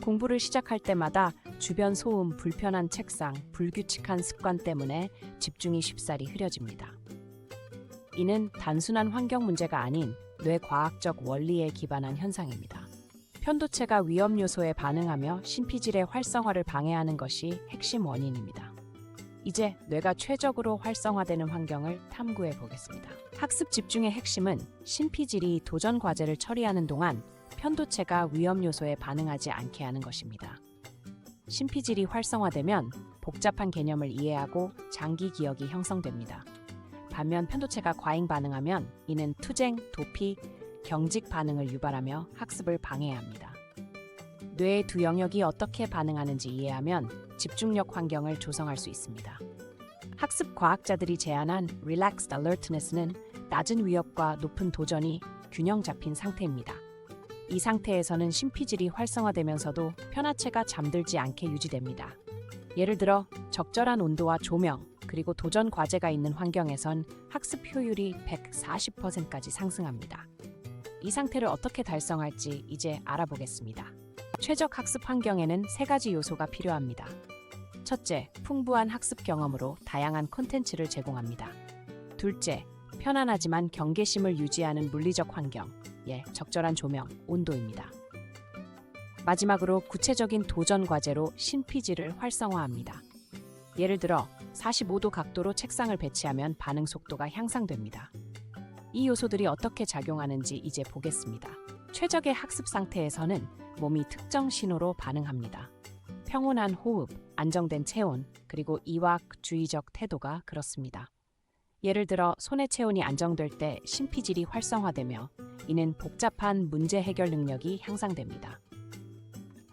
공부를 시작할 때마다 주변 소음, 불편한 책상, 불규칙한 습관 때문에 집중이 쉽사리 흐려집니다. 이는 단순한 환경 문제가 아닌 뇌과학적 원리에 기반한 현상입니다. 편도체가 위험 요소에 반응하며 신피질의 활성화를 방해하는 것이 핵심 원인입니다. 이제 뇌가 최적으로 활성화되는 환경을 탐구해 보겠습니다. 학습 집중의 핵심은 신피질이 도전 과제를 처리하는 동안 편도체가 위험 요소에 반응하지 않게 하는 것입니다. 신피질이 활성화되면 복잡한 개념을 이해하고 장기 기억이 형성됩니다. 반면 편도체가 과잉 반응하면 이는 투쟁, 도피, 경직 반응을 유발하며 학습을 방해합니다. 뇌의 두 영역이 어떻게 반응하는지 이해하면 집중력 환경을 조성할 수 있습니다. 학습 과학자들이 제안한 Relaxed Alertness는 낮은 위협과 높은 도전이 균형 잡힌 상태입니다. 이 상태에서는 신피질이 활성화되면서도 편하체가 잠들지 않게 유지됩니다. 예를 들어 적절한 온도와 조명, 그리고 도전 과제가 있는 환경에선 학습 효율이 140%까지 상승합니다. 이 상태를 어떻게 달성할지 이제 알아보겠습니다. 최적 학습 환경에는 3가지 요소가 필요합니다. 첫째, 풍부한 학습 경험으로 다양한 콘텐츠를 제공합니다. 둘째, 편안하지만 경계심을 유지하는 물리적 환경, 적절한 조명, 온도입니다. 마지막으로 구체적인 도전 과제로 신피질을 활성화합니다. 예를 들어 45도 각도로 책상을 배치하면 반응 속도가 향상됩니다. 이 요소들이 어떻게 작용하는지 이제 보겠습니다. 최적의 학습 상태에서는 몸이 특정 신호로 반응합니다. 평온한 호흡, 안정된 체온, 그리고 이wak주의적 태도가 그렇습니다. 예를 들어 손의 체온이 안정될 때 신피질이 활성화되며 이는 복잡한 문제 해결 능력이 향상됩니다.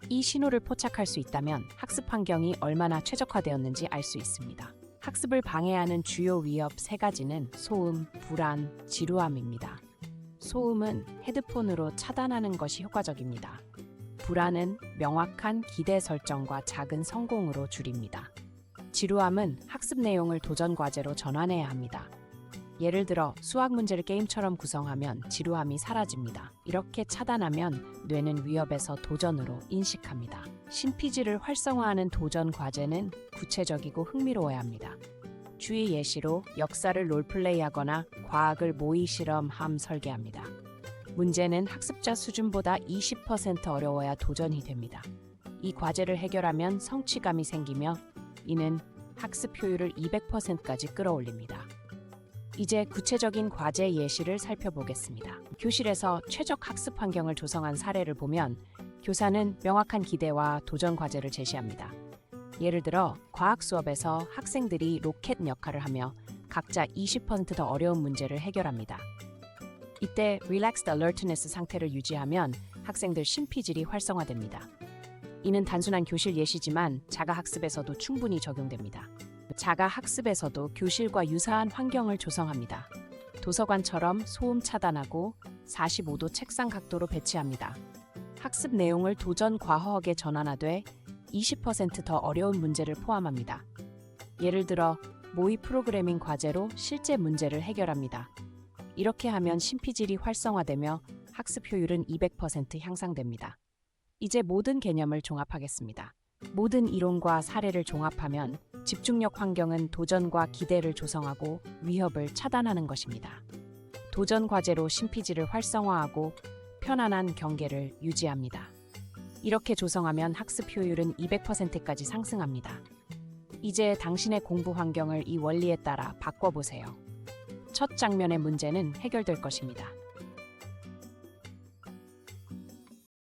이 신호를 포착할 수 있다면 학습 환경이 얼마나 최적화되었는지 알 수 있습니다. 학습을 방해하는 주요 위협 3가지는 소음, 불안, 지루함입니다. 소음은 헤드폰으로 차단하는 것이 효과적입니다. 불안은 명확한 기대 설정과 작은 성공으로 줄입니다. 지루함은 학습 내용을 도전 과제로 전환해야 합니다. 예를 들어 수학 문제를 게임처럼 구성하면 지루함이 사라집니다. 이렇게 차단하면 뇌는 위협에서 도전으로 인식합니다. 신피질을 활성화하는 도전 과제는 구체적이고 흥미로워야 합니다. 주의 예시로 역사를 롤플레이하거나 과학을 모의 실험함 설계합니다. 문제는 학습자 수준보다 20% 어려워야 도전이 됩니다. 이 과제를 해결하면 성취감이 생기며 이는 학습 효율을 200%까지 끌어올립니다. 이제 구체적인 과제 예시를 살펴보겠습니다. 교실에서 최적 학습 환경을 조성한 사례를 보면 교사는 명확한 기대와 도전 과제를 제시합니다. 예를 들어 과학 수업에서 학생들이 로켓 역할을 하며 각자 20% 더 어려운 문제를 해결합니다. 이때 Relaxed Alertness 상태를 유지하면 학생들 신피질이 활성화됩니다. 이는 단순한 교실 예시지만 자가학습에서도 충분히 적용됩니다. 자가학습에서도 교실과 유사한 환경을 조성합니다. 도서관처럼 소음 차단하고 45도 책상 각도로 배치합니다. 학습 내용을 도전 과허하게 전환하되 20% 더 어려운 문제를 포함합니다. 예를 들어 모의 프로그래밍 과제로 실제 문제를 해결합니다. 이렇게 하면 신피질이 활성화되며 학습 효율은 200% 향상됩니다. 이제 모든 개념을 종합하겠습니다. 모든 이론과 사례를 종합하면 집중력 환경은 도전과 기대를 조성하고 위협을 차단하는 것입니다. 도전 과제로 신피질을 활성화하고 편안한 경계를 유지합니다. 이렇게 조성하면 학습 효율은 200%까지 상승합니다. 이제 당신의 공부 환경을 이 원리에 따라 바꿔보세요. 첫 장면의 문제는 해결될 것입니다.